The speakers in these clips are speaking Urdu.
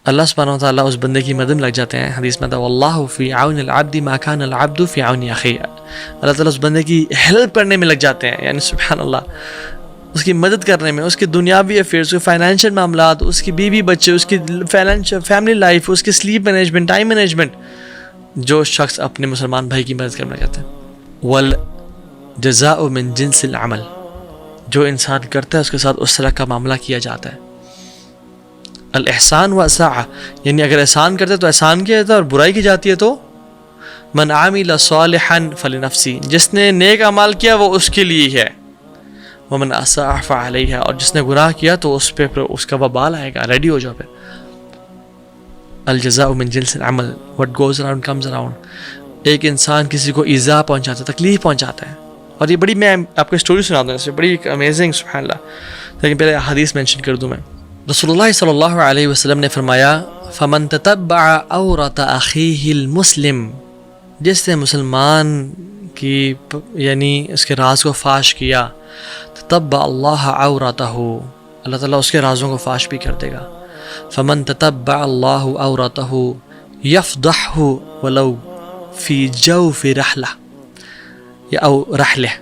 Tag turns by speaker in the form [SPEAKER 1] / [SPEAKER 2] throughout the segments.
[SPEAKER 1] اللہ سبحانہ و تعالیٰ اس بندے کی مدد میں لگ جاتے ہیں. حدیث میں تھا واللہ فی عون العبد ما کان العبد فی عون اخیہ. اللہ تعالیٰ اس بندے کی ہیلپ کرنے میں لگ جاتے ہیں, یعنی سبحان اللہ, اس کی مدد کرنے میں, اس کے دنیاوی افیئرس, اس کے فائنینشیل معاملات, اس کی بیوی بچے, اس کی فیملی لائف, اس کی سلیپ مینجمنٹ, ٹائم مینجمنٹ, جو شخص اپنے مسلمان بھائی کی مدد کرنا چاہتے ہیں. والجزاء من جنس العمل, جو انسان کرتا ہے اس کے ساتھ اس طرح کا معاملہ کیا جاتا ہے. الاحسان و اساء, یعنی اگر احسان کرتے تو احسان کیا جاتا ہے, اور برائی کی جاتی ہے تو من عامل صالحا فلنفسی, جس نے نیک اعمال کیا وہ اس کے لیے ہے. ومن اساء فعلیہا, اور جس نے گناہ کیا تو اس پہ اس کا وبال آئے گا, ریڈی ہو جاؤ پھر. الجزاء من جنس العمل, what goes around comes around. ایک انسان کسی کو ایذا پہنچاتا ہے, تکلیف پہنچاتا ہے, اور یہ بڑی, میں آپ کو اسٹوری سناتا ہوں اس سے, بڑی امیزنگ سبحان اللہ. لیکن پہلے حدیث مینشن کر دوں میں. رسول اللہ صلی اللہ علیہ وسلم نے فرمایا فمن تتبع عورت اخیہ المسلم, جس نے مسلمان کی یعنی اس کے راز کو فاش کیا, تتبع اللہ عورتہ, اللہ تعالیٰ اس کے رازوں کو فاش بھی کر دے گا. فمن تتبع اللہ عورتہ یفضحہ ولو فی جوف رحلہ یا او رحلہ,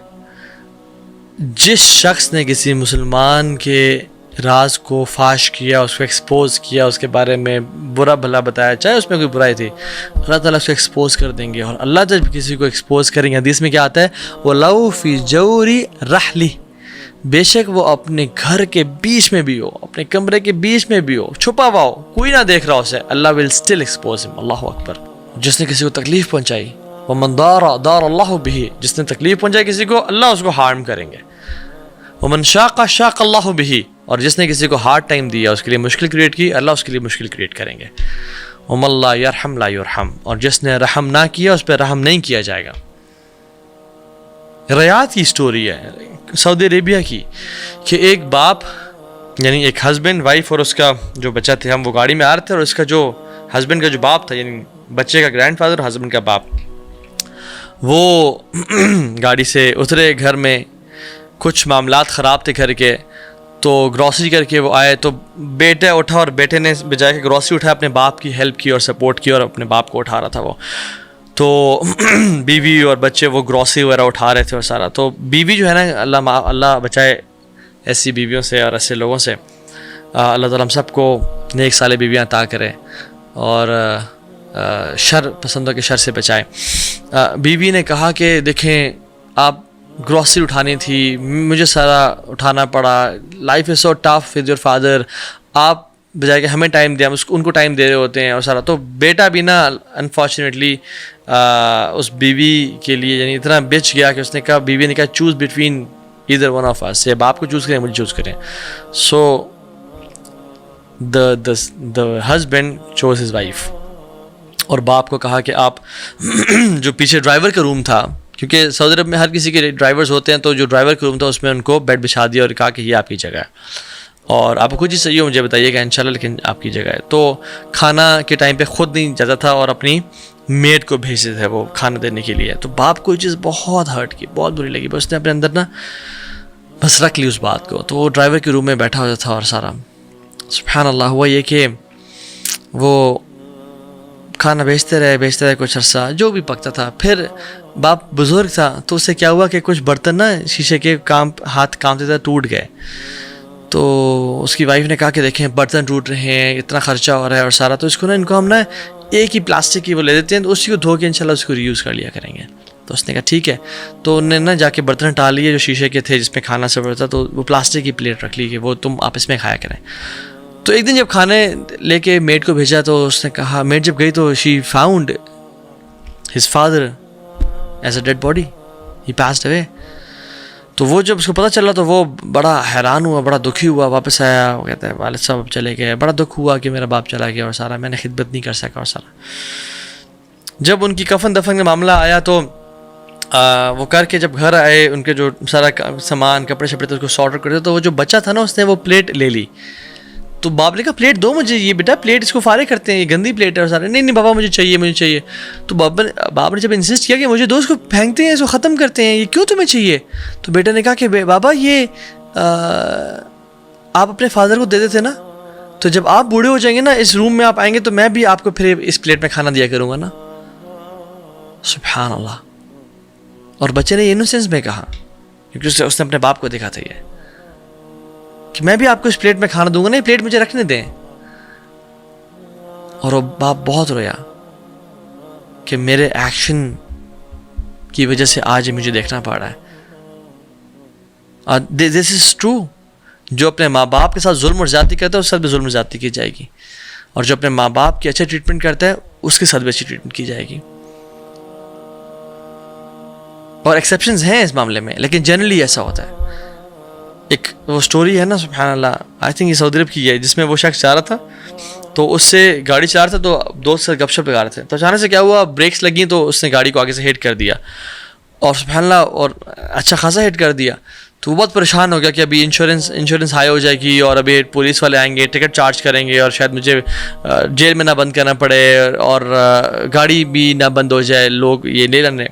[SPEAKER 1] جس شخص نے کسی مسلمان کے راز کو فاش کیا, اس کو ایکسپوز کیا, اس کے بارے میں برا بھلا بتایا, چاہے اس میں کوئی برائی تھی, اللہ تعالیٰ اس کو ایکسپوز کر دیں گے. اور اللہ جب کسی کو ایکسپوز کریں گے, حدیث میں کیا آتا ہے, وَلَوْ فِي جَوْرِ رَحْلِ, بے شک وہ اپنے گھر کے بیچ میں بھی ہو, اپنے کمرے کے بیچ میں بھی ہو, چھپا ہوا ہو, کوئی نہ دیکھ رہا اسے, اللہ will still expose him. اللہ اکبر. جس نے کسی کو تکلیف پہنچائی, وَمَنْ دَارَ دَارَ اللَّهُ بِهِ, جس نے تکلیف پہنچائی کسی کو, اللہ اس کو ہارم کریں گے. وَمَنْ شَاقَ شَاقَ اللَّهُ بِهِ, اور جس نے کسی کو ہارڈ ٹائم دیا, اس کے لیے مشکل کریٹ کی, اللہ اس کے لیے مشکل کریٹ کریں گے. وَمَن لَا يَرْحَمْ لَا يُرْحَمْ, اور جس نے رحم نہ کیا اس پہ رحم نہیں کیا جائے گا. ریاض کی سٹوری ہے سعودی عربیہ کی, کہ ایک باپ یعنی ایک ہسبینڈ وائف اور اس کا جو بچہ تھے, ہم وہ گاڑی میں آ رہے تھے, اور اس کا جو ہسبینڈ کا جو باپ تھا, یعنی بچے کا گرینڈ فادر اور ہسبینڈ کا باپ, وہ گاڑی سے اترے. گھر میں کچھ معاملات خراب تھے گھر کے, تو گروسری کر کے وہ آئے, تو بیٹا اٹھا, اور بیٹے نے بجائے کہ گروسری اٹھایا اپنے باپ کی ہیلپ کی اور سپورٹ کی, اور اپنے باپ کو اٹھا رہا تھا وہ. تو بیوی اور بچے وہ گروسری وغیرہ اٹھا رہے تھے اور سارا. تو بیوی جو ہے نا, اللہ بچائے ایسی بیویوں سے اور ایسے لوگوں سے, اللہ تعالیٰ ہم سب کو نیک صالح بیویاں عطا کرے, اور شر پسندوں کے شر سے بچائے. بیوی نے کہا کہ دیکھیں آپ گروسری اٹھانی تھی, مجھے سارا اٹھانا پڑا, life is so tough with your father, آپ بجائے کہ ہمیں ٹائم دیا, ان کو ٹائم دے رہے ہوتے ہیں اور سارا. تو بیٹا بھی نا انفارچونیٹلی اس بیوی کے لیے یعنی اتنا بچ گیا کہ اس نے کہا, بیوی نے کہا choose between either one of us, یا باپ کو چوز کریں مجھے چوز کریں. سو the husband chose his wife, اور باپ کو کہا کہ آپ جو پیچھے ڈرائیور کا روم تھا, کیونکہ سعودی عرب میں ہر کسی کے ڈرائیورز ہوتے ہیں, تو جو ڈرائیور کا روم تھا اس میں ان کو بیڈ بچھا دیا اور کہا کہ یہ آپ کی جگہ ہے, اور آپ کو کچھ چیز چاہیے مجھے بتائیے گا انشاءاللہ, لیکن آپ کی جگہ ہے. تو کھانا کے ٹائم پہ خود نہیں جاتا تھا, اور اپنی میڈ کو بھیجتے تھے وہ کھانا دینے کے لیے. تو باپ کو یہ چیز بہت ہرٹ کی, بہت بری لگی, بس اس نے اپنے اندر نا بس رکھ لی اس بات کو. تو وہ ڈرائیور کے روم میں بیٹھا ہوا تھا, اور سارا سبحان اللہ ہوا یہ کہ وہ کھانا بھیجتے رہے کچھ عرصہ, جو بھی پکتا تھا. پھر باپ بزرگ تھا, تو اس سے کیا ہوا کہ کچھ برتن نا شیشے کے ہاتھ کامتے تھے, ٹوٹ گئے. تو اس کی وائف نے کہا کہ دیکھیں برتن ٹوٹ رہے ہیں, اتنا خرچہ ہو رہا ہے اور سارا, تو اس کو نا ان کو ہم نا ایک ہی پلاسٹک کی وہ لے دیتے ہیں, تو اسی کو دھو کے انشاءاللہ اس کو ری یوز کر لیا کریں گے. تو اس نے کہا ٹھیک ہے. تو انہوں نے نا جا کے برتن ہٹا لیے جو شیشے کے تھے جس میں کھانا سرو تھا, تو وہ پلاسٹک کی پلیٹ رکھ لی کہ وہ تم آپس میں کھایا کریں. تو ایک دن جب کھانے لے کے میڈ کو بھیجا, تو اس نے کہا, میڈ جب گئی تو she found his father as a dead body, he passed away. تو وہ جب اس کو پتہ چلا تو وہ بڑا حیران ہوا, بڑا دکھی ہوا, واپس آیا. وہ کہتا ہے والد صاحب چلے گئے, بڑا دکھ ہوا کہ میرا باپ چلا گیا اور سارا, میں نے خدمت نہیں کر سکا اور سارا. جب ان کی کفن دفن کا معاملہ آیا تو وہ کر کے جب گھر آئے, ان کے جو سارا سامان کپڑے شپڑے تھے اس کو سارٹ کرتے, تو وہ جو بچہ تھا نا اس نے وہ پلیٹ لے لی. تو باپ نے کہا پلیٹ دو مجھے, یہ بیٹا پلیٹ اس کو فارغ کرتے ہیں, یہ گندی پلیٹ ہے اور سارے. نہیں بابا مجھے چاہیے. تو باپ نے جب انسسٹ کیا کہ مجھے دو, اس کو پھینکتے ہیں, اس کو ختم کرتے ہیں, یہ کیوں تمہیں چاہیے؟ تو بیٹا نے کہا کہ بابا یہ آپ اپنے فادر کو دے دیتے نا, تو جب آپ بوڑھے ہو جائیں گے نا, اس روم میں آپ آئیں گے تو میں بھی آپ کو پھر اس پلیٹ میں کھانا دیا کروں گا نا. سبحان اللہ. اور بچے نے انوسینس میں کہا, کیونکہ اس نے اپنے باپ کو دیکھا تھا یہ, کہ میں بھی آپ کو اس پلیٹ میں کھانا دوں گا نا, یہ پلیٹ مجھے رکھنے دیں. اور وہ باپ بہت رویا کہ میرے ایکشن کی وجہ سے آج مجھے دیکھنا پڑ رہا ہے. دس از ٹرو. جو اپنے ماں باپ کے ساتھ ظلم اور زیادتی کرتا ہے اس کے ساتھ بھی ظلم اور زیادتی کی جائے گی, اور جو اپنے ماں باپ کی اچھا ٹریٹمنٹ کرتا ہے اس کے ساتھ بھی اچھی ٹریٹمنٹ کی جائے گی. اور ایکسیپشنز ہیں اس معاملے میں, لیکن جنرلی ایسا ہوتا ہے. ایک وہ سٹوری ہے نا, سبحان اللہ, آئی تھنک یہ سعودی عرب کی ہے, جس میں وہ شخص جا رہا تھا تو اس سے گاڑی چلا رہا تھا, تو دوست سے گپ شپ لگا رہے تھے, تو اچانک سے کیا ہوا, بریکس لگیں تو اس نے گاڑی کو آگے سے ہٹ کر دیا, اور سبحان اللہ, اور اچھا خاصا ہٹ کر دیا. تو وہ بہت پریشان ہو گیا کہ ابھی انشورنس ہائی ہو جائے گی, اور ابھی پولیس والے آئیں گے, ٹکٹ چارج کریں گے, اور شاید مجھے جیل میں نہ بند کرنا پڑے, اور گاڑی بھی نہ بند ہو جائے, لوگ یہ لے لینے.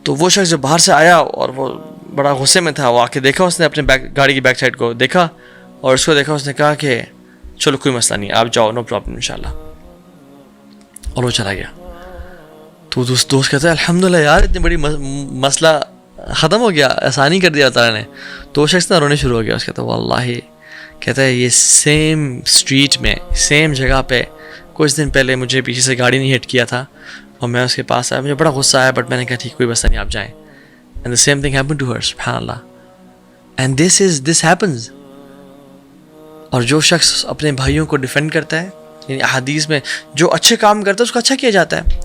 [SPEAKER 1] تو وہ شخص جو باہر سے آیا اور وہ بڑا غصے میں تھا, وہ آ کے دیکھا, اس نے اپنے گاڑی کی بیک سائڈ کو دیکھا اور اس کو دیکھا, اس نے کہا کہ چلو کوئی مسئلہ نہیں, آپ جاؤ, نو پرابلم انشاءاللہ, اور وہ چلا گیا. تو دوست کہتا ہے الحمدللہ یار, اتنی بڑی مسئلہ ختم ہو گیا, آسانی کر دیا اللہ تعالیٰ نے. تو وہ شخص نہ رونے شروع ہو گیا. اس کہتا ہے واللہ, کہتا ہے یہ سیم اسٹریٹ میں سیم جگہ پہ کچھ دن پہلے مجھے پیچھے سے گاڑی نہیں ہٹ کیا تھا, اور میں اس کے پاس آیا, مجھے بڑا غصہ آیا, بٹ میں نے کہا ٹھیک کوئی مسئلہ نہیں, آپ جائیں. And the same thing happen to her, سبحان اللہ. And this happens. اور جو شخص اپنے بھائیوں کو ڈیفینڈ کرتا ہے, یعنی احادیث میں جو اچھے کام کرتا ہے اس کو اچھا کیا جاتا ہے.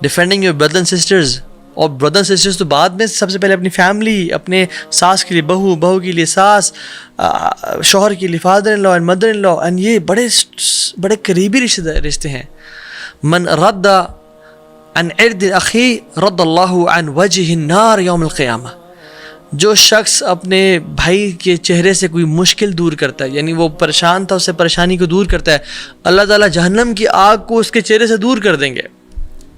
[SPEAKER 1] Defending your brother and sisters, اور بردر اینڈ سسٹرز تو بعد میں, سب سے پہلے اپنی فیملی, اپنے ساس کے لیے بہو, بہو کے لیے ساس, شوہر کے لیے father in law and mother in law, and یہ بڑے قریبی رشتے ہیں. من رد عن عرض اخی رد اللہ عن وجہ النار یوم القیامہ. جو شخص اپنے بھائی کے چہرے سے کوئی مشکل دور کرتا ہے, یعنی وہ پریشان تھا, اس سے پریشانی کو دور کرتا ہے, اللہ تعالیٰ جہنم کی آگ کو اس کے چہرے سے دور کر دیں گے.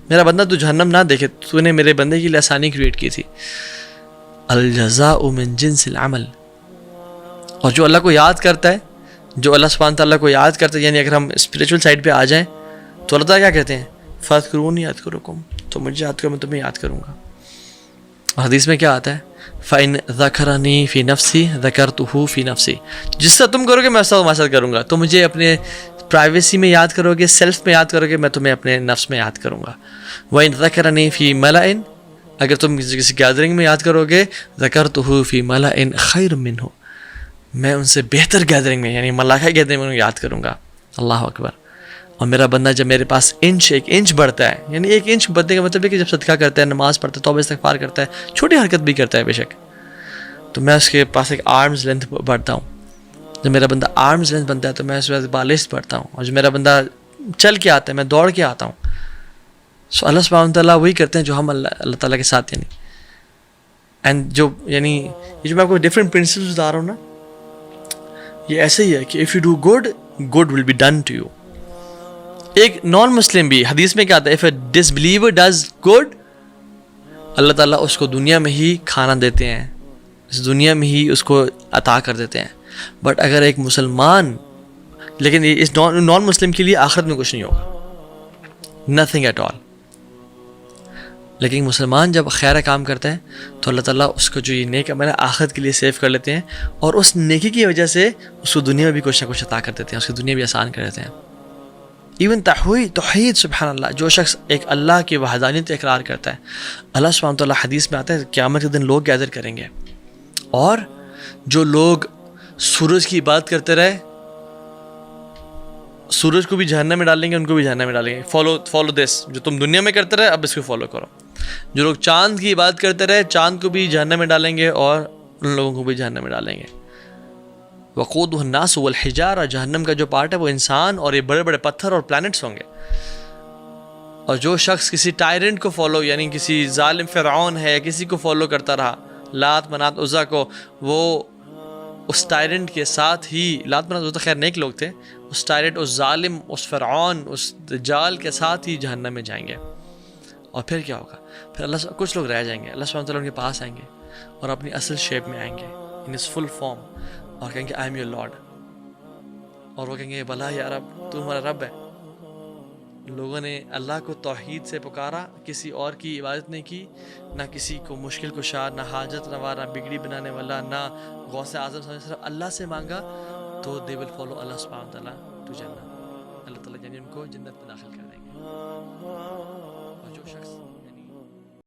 [SPEAKER 1] میرا بندہ تو جہنم نہ دیکھے, تو نے میرے بندے کے لیے آسانی کریٹ کی تھی. الجزاء من جنس العمل. اور جو اللہ کو یاد کرتا ہے, جو اللہ سبحانہ تعالیٰ کو یاد کرتا ہے, یعنی اگر ہم اسپریچول سائڈ پہ آ جائیں تو اللہ تعالیٰ کیا کہتے ہیں, فاذکرونی اذکرکم, تو مجھے یاد کرو میں تمہیں یاد کروں گا. اور حدیث میں کیا آتا ہے, فَإِن ذَكَرَنِي فِي نَفْسِي ذَكَرْتُهُ فِي نَفْسِي. جس سے تم کرو گے میں اس سے تمہارے ساتھ کروں گا. تو مجھے اپنے پرائیویسی میں یاد کرو گے, سیلف میں یاد کرو گے, میں تمہیں اپنے نفس میں یاد کروں گا. وَإِن ذَكَرَنِي فِي مَلَئٍ, اگر تم کسی گیدرنگ میں یاد کرو گے, ذَكَرْتُهُ فِي مَلَئٍ خَيْرٍ مِّنْهُ, میں ان سے بہتر گیدرنگ میں, یعنی ملاقہ گیدرنگ میں یاد کروں گا. اللہ اکبر. اور میرا بندہ جب میرے پاس ایک انچ بڑھتا ہے, یعنی ایک انچ بڑھنے کا مطلب ہے کہ جب صدقہ کرتا ہے, نماز پڑھتا ہے, توبہ استغفار کرتا ہے, چھوٹی حرکت بھی کرتا ہے بے شک, تو میں اس کے پاس ایک آرمز لینتھ بڑھتا ہوں. جب میرا بندہ آرمز لینتھ بنتا ہے تو میں اس وقت بالسٹ بڑھتا ہوں. اور جب میرا بندہ چل کے آتا ہے, میں دوڑ کے آتا ہوں. سو اللہ سبحانہ تعالیٰ وہی کرتے ہیں جو ہم اللہ تعالیٰ کے ساتھ, یعنی اینڈ جو, یعنی یہ جو میں آپ کو ڈفرینٹ پرنسپلس بتا رہا ہوں نا, یہ ایسے ہی ہے کہ if you do good, good will be done to you. ایک نان مسلم بھی حدیث میں کیا آتا ہے, if a disbeliever does good, اللہ تعالیٰ اس کو دنیا میں ہی کھانا دیتے ہیں, اس دنیا میں ہی اس کو عطا کر دیتے ہیں. بٹ اگر ایک مسلمان, لیکن اس نان مسلم کے لیے آخرت میں کچھ نہیں ہوگا, نتھنگ ایٹ آل. لیکن مسلمان جب خیر کام کرتا ہے تو اللہ تعالیٰ اس کو جو یہ نیک عمل ہے آخرت کے لیے سیو کر لیتے ہیں, اور اس نیکی کی وجہ سے اس کو دنیا میں بھی کچھ نہ کچھ عطا کر دیتے ہیں, اس کی دنیا بھی آسان کر دیتے ہیں. ایون توحید, سبحان اللہ, جو شخص ایک اللہ کی وحدانیت اقرار کرتا ہے, اللہ سبحانہ تعالیٰ حدیث میں آتا ہے قیامت کے دن لوگ گیدر کریں گے, اور جو لوگ سورج کی عبادت کرتے رہے, سورج کو بھی جہنم میں ڈالیں گے, ان کو بھی جہنم میں ڈالیں گے. فالو دس, جو تم دنیا میں کرتے رہے اب اس کو فالو کرو. جو لوگ چاند کی عبادت کرتے رہے, چاند کو بھی جہنم میں ڈالیں گے, اور ان لوگوں کو بھی جہنم میں ڈالیں گے. وقودہ الناس والحجارہ, جہنم کا جو پارٹ ہے وہ انسان اور یہ بڑے بڑے پتھر اور پلانٹس ہوں گے. اور جو شخص کسی ٹائرنٹ کو فالو, یعنی کسی ظالم فرعون ہے یا کسی کو فالو کرتا رہا, لات منات عزا کو, وہ اس ٹائرنٹ کے ساتھ ہی, لات منات عزا خیر نیک لوگ تھے, اس ٹائرنٹ, اس ظالم, اس فرعون, اس دجال کے ساتھ ہی جہنم میں جائیں گے. اور پھر کیا ہوگا, پھر کچھ لوگ رہ جائیں گے, اللہ سبحانہ تعالیٰ ان کے پاس آئیں گے اور اپنی اصل شیپ میں آئیں گے, ان اس فل فارم, اور کہیں گے آئی ایم یور لارڈ. اور وہ کہیں گے بھلا یا رب تو ہمارا رب ہے. لوگوں نے اللہ کو توحید سے پکارا, کسی اور کی عبادت نہیں کی, نہ کسی کو مشکل کشا, نہ حاجت روا, نہ بگڑی بنانے والا, نہ غوث اعظم صلی اللہ علیہ وسلم, اللہ سے مانگا, تو they will follow اللہ سبحانہ وتعالیٰ to جنت. اللہ تعالیٰ یعنی ان کو جنت میں داخل کر دیں گے. اور جو شخص